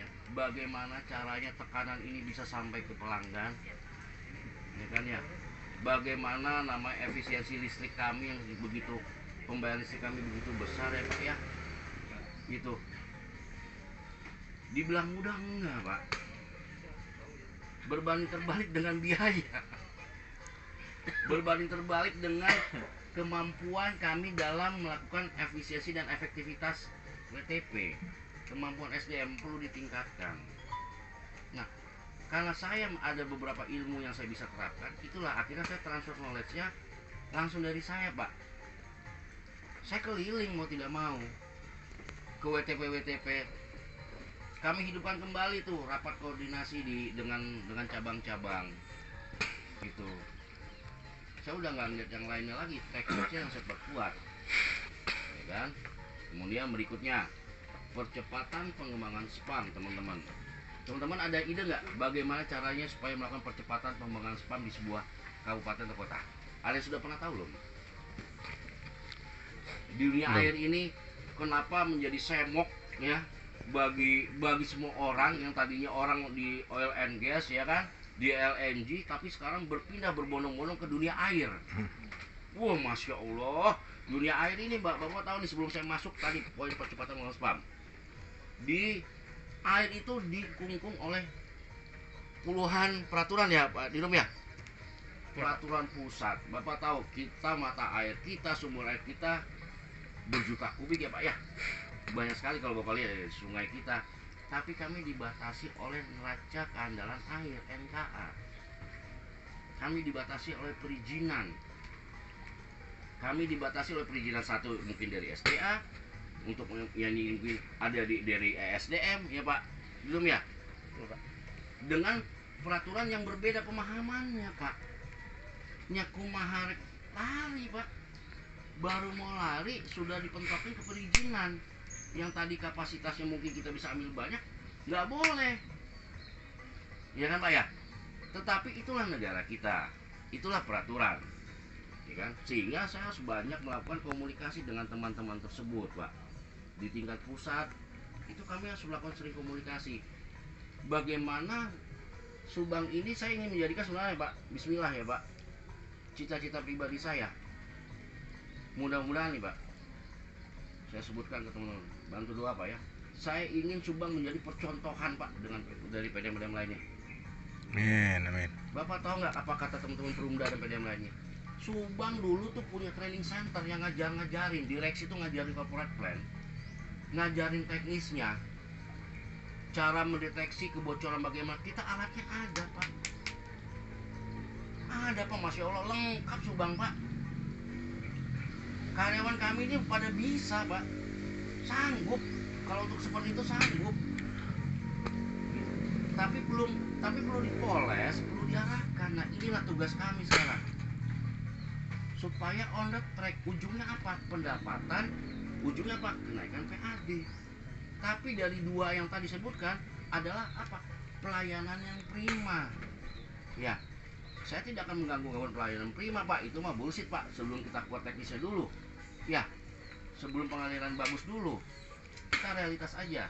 ya, bagaimana caranya tekanan ini bisa sampai ke pelanggan, ya kan ya, bagaimana nama efisiensi listrik kami yang begitu, pembayaran listrik kami begitu besar ya Pak ya, gitu. Dibilang mudah enggak Pak, berbanding terbalik dengan biaya, berbanding terbalik dengan kemampuan kami dalam melakukan efisiensi dan efektivitas WTP. Kemampuan SDM perlu ditingkatkan. Nah, karena saya ada beberapa ilmu yang saya bisa terapkan, itulah akhirnya saya transfer knowledge-nya langsung dari saya Pak. Saya keliling mau tidak mau ke WTP. Kami hidupkan kembali tuh rapat koordinasi dengan cabang-cabang gitu. Saya udah nggak lihat yang lainnya lagi, teknisnya yang saya perkuat, ya kan. Kemudian berikutnya percepatan pengembangan spam, teman-teman. Teman-teman ada ide nggak bagaimana caranya supaya melakukan percepatan pengembangan spam di sebuah kabupaten atau kota? Ada yang sudah pernah tahu belum? Di dunia air ini kenapa menjadi semok ya bagi semua orang yang tadinya orang di oil and gas ya kan, di LNG, tapi sekarang berpindah berbondong-bondong ke dunia air. Wah, masya Allah, dunia air ini bapak tahu nih, sebelum saya masuk tadi poin percepatan pengembangan spam, di air itu dikungkung oleh puluhan peraturan ya Pak Dinom ya, peraturan pusat. Bapak tahu kita mata air kita, sumber air kita berjuta kubik ya Pak ya, banyak sekali kalau bapak lihat sungai kita, tapi kami dibatasi oleh neraca keandalan air NKA. Kami dibatasi oleh perizinan. Kami dibatasi oleh perizinan, satu mungkin dari SDA, untuk yang mungkin ada dari ESDM ya Pak, belum ya? Dengan peraturan yang berbeda pemahamannya Pak. Nyakumaha lari Pak, baru mau lari sudah dipentokin ke perizinan. Yang tadi kapasitasnya mungkin kita bisa ambil banyak, nggak boleh, ya kan Pak ya. Tetapi itulah negara kita, itulah peraturan, ya kan. Sehingga saya harus banyak melakukan komunikasi dengan teman-teman tersebut Pak. Di tingkat pusat itu kami harus melakukan sering komunikasi. Bagaimana Subang ini saya ingin menjadikan sebenarnya Pak, bismillah ya Pak, cita-cita pribadi saya. Mudah-mudahan nih Pak, saya sebutkan ke teman-teman, bantu doa Pak ya. Saya ingin Subang menjadi percontohan Pak dengan dari PDM-PDM lainnya. Amin. Bapak tahu nggak apa kata teman-teman Perumda dan PDM lainnya? Subang dulu tuh punya training center yang ngajarin, direksi tuh ngajarin corporate plan, ngajarin teknisnya, cara mendeteksi kebocoran bagaimana. Kita alatnya ada Pak, ada Pak, masya Allah lengkap Subang Pak. Karyawan kami ini pada bisa Pak, sanggup, kalau untuk seperti itu sanggup. Tapi perlu dipoles, perlu diarahkan. Nah inilah tugas kami sekarang, supaya on the track. Ujungnya apa? Pendapatan. Ujungnya apa? Kenaikan PAD. Tapi dari dua yang tadi sebutkan adalah apa? Pelayanan yang prima. Ya, saya tidak akan mengganggu pelayanan prima Pak, itu mah bullshit Pak. Sebelum kita kuat teknisnya dulu, ya, sebelum pengaliran bagus dulu, kita realitas aja.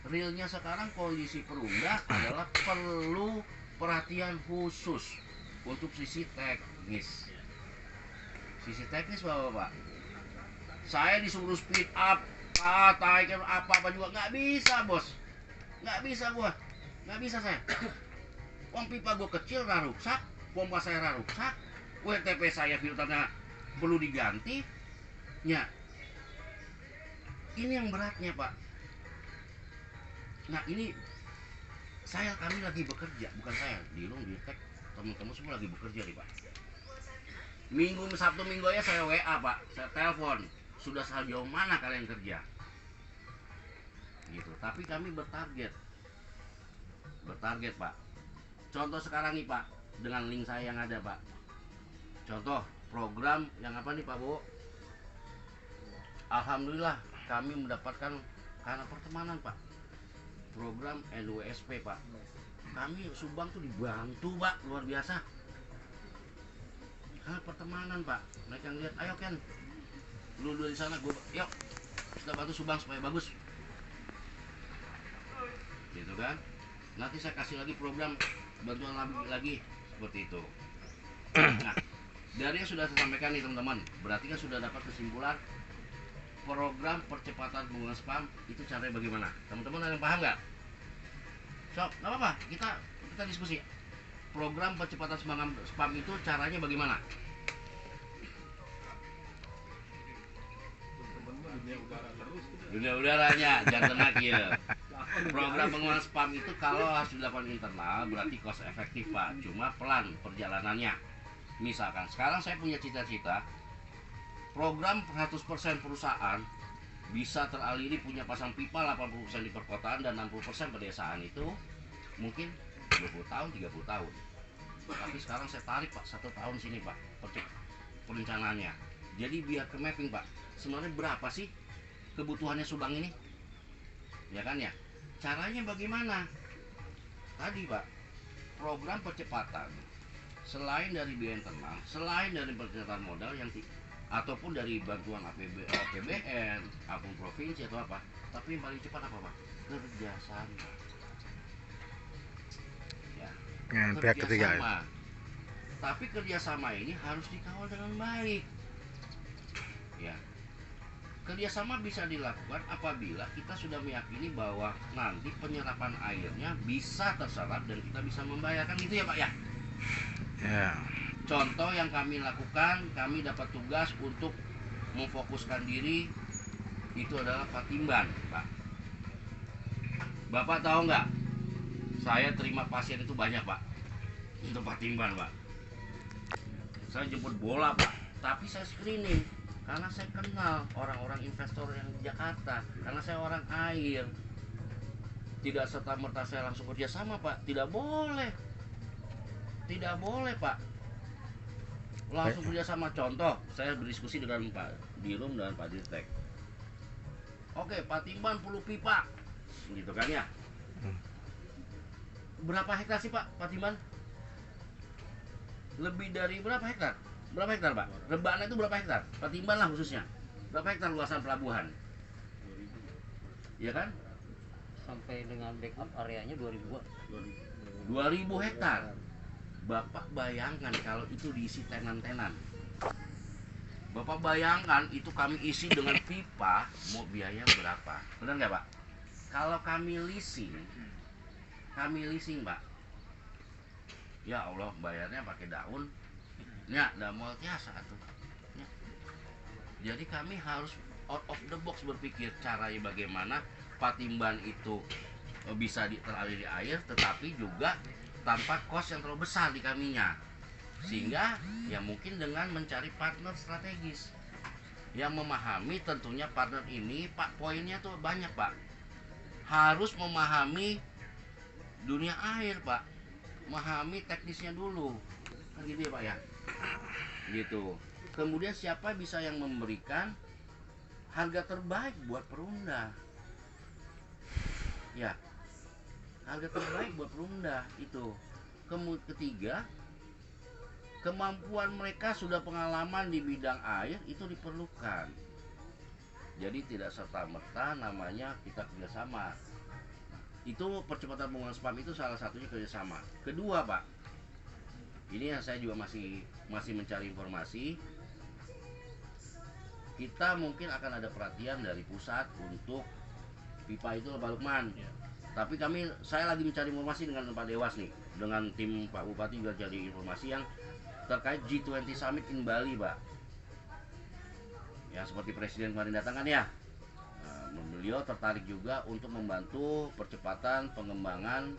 Realnya sekarang kondisi Perumda adalah perlu perhatian khusus untuk sisi teknis. Sisi teknis Bapak. Saya disuruh speed up, taikan apa juga nggak bisa bos, nggak bisa gua, nggak bisa saya. Uang pipa gua kecil nggak rusak, pompa saya nggak rusak, WTP saya filternya perlu diganti, ya. Ini yang beratnya Pak. Nah ini kami lagi bekerja, bukan saya, di Tek, teman-teman semua lagi bekerja nih Pak. Sabtu minggu ya saya WA Pak, saya telepon, sudah sejauh mana kalian kerja, gitu. Tapi kami bertarget Pak. Contoh sekarang nih Pak, dengan link saya yang ada Pak. Contoh program yang apa nih Pak Bu? Alhamdulillah kami mendapatkan karena pertemanan Pak, program NWSP Pak. Kami Subang tuh dibantu Pak, luar biasa. Karena pertemanan Pak, mereka ngeliat, ayo Ken, lu di sana, yuk kita bantu Subang supaya bagus. Gitu. kan. Nanti saya kasih lagi program bantuan lagi seperti itu. Nah, dari yang sudah saya sampaikan nih teman-teman, berarti kan sudah dapat kesimpulan program percepatan pembuangan spam itu caranya bagaimana? Teman-teman ada yang paham nggak? Sok, nggak apa-apa, kita diskusi. Program percepatan spam itu caranya bagaimana? Dunia udaranya, jangan kena kieu. Program pengurangan spam itu kalau harus dilakukan internal berarti cost efektif Pak, cuma pelan perjalanannya. Misalkan sekarang saya punya cita-cita program 100% perusahaan bisa teraliri punya pasang pipa 80% di perkotaan dan 60% pedesaan, itu mungkin 20 tahun 30 tahun. Tapi sekarang saya tarik Pak 1 tahun sini Pak perencanaannya. Jadi biar ke mapping Pak, sebenarnya berapa sih kebutuhannya Subang ini, ya kan ya. Caranya bagaimana? Tadi Pak, program percepatan selain dari biaya internal, selain dari percepatan modal yang ataupun dari bantuan APBN, ataupun provinsi atau apa, tapi yang paling cepat apa Pak? Kerjasama. Ya, Pihak ketiga. Tapi kerjasama ini harus dikawal dengan baik. Ya, kerjasama bisa dilakukan apabila kita sudah meyakini bahwa nanti penyerapan airnya bisa terserap dan kita bisa membayarkan, gitu ya Pak ya. Ya. Contoh yang kami lakukan, kami dapat tugas untuk memfokuskan diri itu adalah Patimban Pak. Bapak tahu nggak? Saya terima pasien itu banyak Pak untuk Patimban Pak. Saya jemput bola Pak, tapi saya screening karena saya kenal orang-orang investor yang di Jakarta, karena saya orang air. Tidak serta-merta saya langsung kerja sama Pak, tidak boleh Pak, langsung kerja sama. Contoh, saya berdiskusi dengan Pak Dirum dan Pak Dirtek. Oke, Patimban 10 pipa gitu kan ya. Berapa hektar sih Pak Patimban? Lebih dari berapa hektar? Berapa hektar Pak? Rebana itu berapa hektar? Patimban lah khususnya. Berapa hektar luasan pelabuhan? Ya kan? Sampai dengan backup areanya 2000-an. 2000 hektar. Bapak bayangkan kalau itu diisi tenan-tenan. Bapak bayangkan itu kami isi dengan pipa, mau biaya berapa? Benar nggak Pak? Kalau kami leasing Pak, ya Allah, bayarnya pakai daun. Ya, damol tiasa tuh. Ya. Jadi kami harus out of the box berpikir caranya bagaimana Patimban itu bisa teraliri air, tetapi juga tanpa kos yang terlalu besar di kaminya. Sehingga ya mungkin dengan mencari partner strategis yang memahami, tentunya partner ini Pak, poinnya tuh banyak Pak. Harus memahami dunia air Pak, memahami teknisnya dulu, kan gitu ya Pak ya. Gitu. Kemudian siapa bisa yang memberikan harga terbaik buat Perumda? Ya, harga terbaik buat Perumda itu. Ketiga, kemampuan mereka sudah pengalaman di bidang air itu diperlukan. Jadi tidak serta-merta namanya kita kerjasama. Itu percepatan pembuangan spam itu salah satunya kerjasama. Kedua Pak, ini yang saya juga masih mencari informasi. Kita mungkin akan ada perhatian dari pusat untuk pipa itu Pak Lukman. Ya. Tapi saya lagi mencari informasi dengan Pak Dewas nih, dengan tim Pak Bupati juga cari informasi yang terkait G20 Summit in Bali Pak. Ya seperti Presiden kemarin datang kan ya. Beliau tertarik juga untuk membantu percepatan pengembangan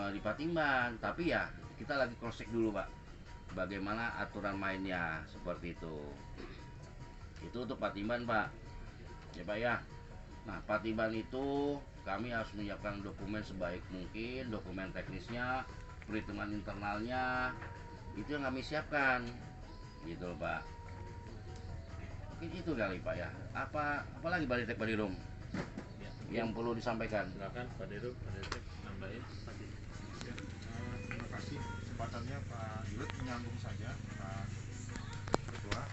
di Patimban. Tapi ya kita lagi cross check dulu Pak, bagaimana aturan mainnya seperti itu. Itu untuk Patimban Pak, ya Pak ya. Nah Patimban itu kami harus menyiapkan dokumen sebaik mungkin, dokumen teknisnya, perhitungan internalnya, itu yang kami siapkan, gitu loh Pak. Mungkin itu kali Pak ya. Apalagi Pak Dirtek, Pak Dirum yang perlu disampaikan? Silakan Pak Dirum, Pak Dirtek nambahin. Terima kasih kesempatannya Pak Dirut, menyambung saja Pak Ketua.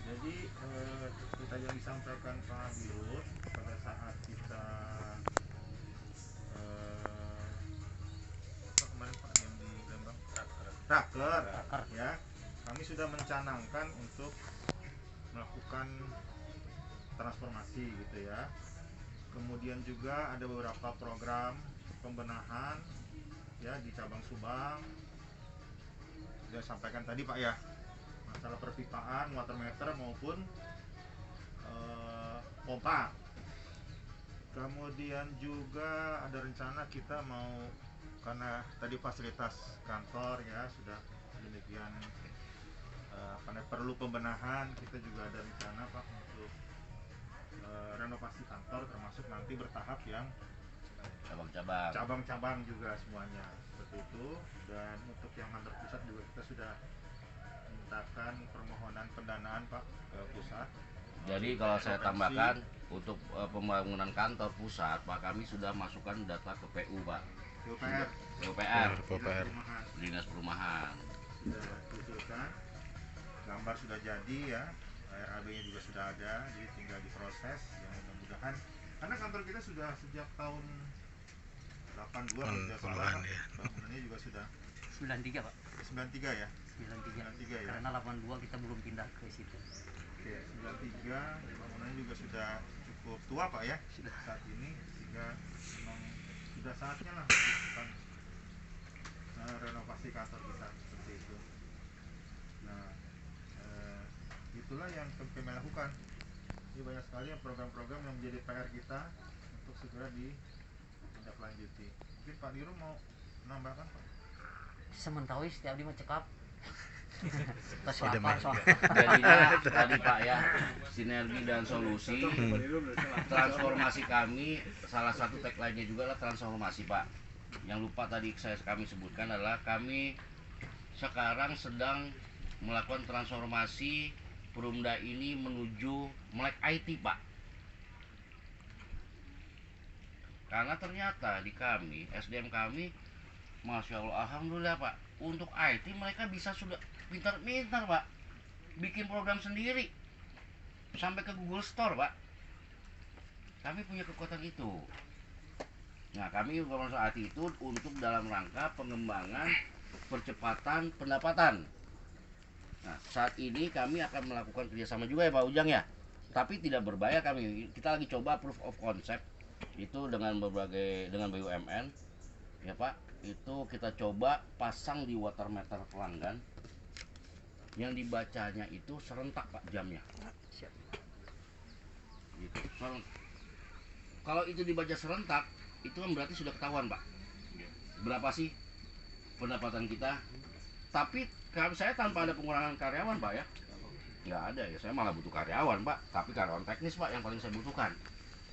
Jadi seperti yang disampaikan Pak Dirut, pada saat kita Raker ya, kami sudah mencanangkan untuk melakukan transformasi gitu ya. Kemudian juga ada beberapa program pembenahan ya di cabang Subang. Sudah sampaikan tadi Pak ya, masalah perpipaan, water meter maupun pompa. Kemudian juga ada rencana kita mau, karena tadi fasilitas kantor ya sudah demikian karena perlu pembenahan, kita juga ada rencana Pak untuk renovasi kantor, termasuk nanti bertahap yang cabang-cabang. cabang-cabang juga semuanya seperti itu. Dan untuk yang kantor pusat juga kita sudah mintakan permohonan pendanaan Pak ke pusat. Jadi kalau saya Provinsi. tambahkan untuk pembangunan kantor pusat, Pak, kami sudah masukkan data ke PU, Pak. PUPR, PUPR, PUPR. Dinas Perumahan. sudah diusulkan, gambar sudah jadi ya, RAB-nya juga sudah ada, jadi tinggal diproses. Yang mudah-mudahan, karena kantor kita sudah sejak tahun 82 kalau tidak salah, Puluhan, ya. bangunannya juga sudah 93 Pak, 93 ya. 93. 93 ya. Karena 82 kita belum pindah ke situ. Oke, 93 bangunannya juga sudah cukup tua Pak ya Sudah. saat ini, sehingga memang sudah saatnya lah melakukan renovasi kantor kita seperti itu. Nah, itulah yang kami lakukan. Ini banyak sekali yang program-program yang menjadi PR kita untuk segera ditindaklanjuti. Mungkin Pak Dirum mau menambahkan Pak? Sementara setiap dia cekap. Tos Tidak lapar main. soalnya. Jadinya tadi Pak ya, sinergi dan solusi. Transformasi kami, salah satu tagline-nya juga adalah transformasi Pak. Yang lupa tadi kami sebutkan adalah kami sekarang sedang melakukan transformasi Perumda ini menuju melek IT Pak. Karena ternyata di kami, SDM kami, Masya Allah, Alhamdulillah Pak, untuk IT mereka bisa sudah pintar-pintar Pak, bikin program sendiri sampai ke Google Store Pak. Kami punya kekuatan itu. Nah, kami masuk IT itu untuk dalam rangka pengembangan percepatan pendapatan. Nah, saat ini kami akan melakukan kerjasama juga ya Pak Ujang ya, tapi tidak berbayar. Kita lagi coba proof of concept itu dengan BUMN ya Pak. Itu kita coba pasang di water meter pelanggan yang dibacanya itu serentak Pak jamnya. Gitu. Kalau itu dibaca serentak, itu kan berarti sudah ketahuan Pak. Berapa sih pendapatan kita? Tapi saya tanpa ada pengurangan karyawan Pak ya, nggak ada ya. Saya malah butuh karyawan Pak, tapi karyawan teknis Pak yang paling saya butuhkan.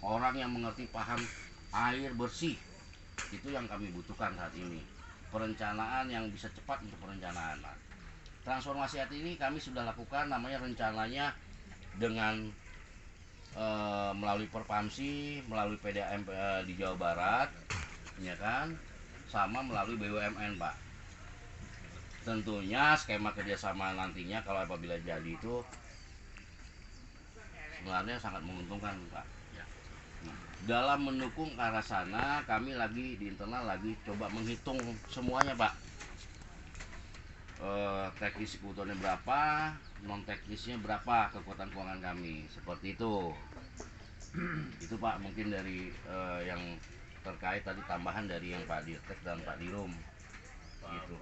Orang yang mengerti paham air bersih, itu yang kami butuhkan saat ini. Perencanaan yang bisa cepat untuk perencanaan. Nah, transformasi saat ini kami sudah lakukan, namanya rencananya dengan melalui Perpamsi, melalui PDAM di Jawa Barat, ya kan, sama melalui BUMN Pak. Tentunya skema kerjasama nantinya kalau apabila jadi itu sebenarnya sangat menguntungkan Pak. Nah, dalam mendukung ke arah sana, kami lagi di internal lagi coba menghitung semuanya Pak. Teknis kebutuhannya berapa, non teknisnya berapa, kekuatan keuangan kami, seperti itu. Itu Pak mungkin dari yang terkait tadi, tambahan dari yang Pak Dirtek dan Pak Dirum gitu.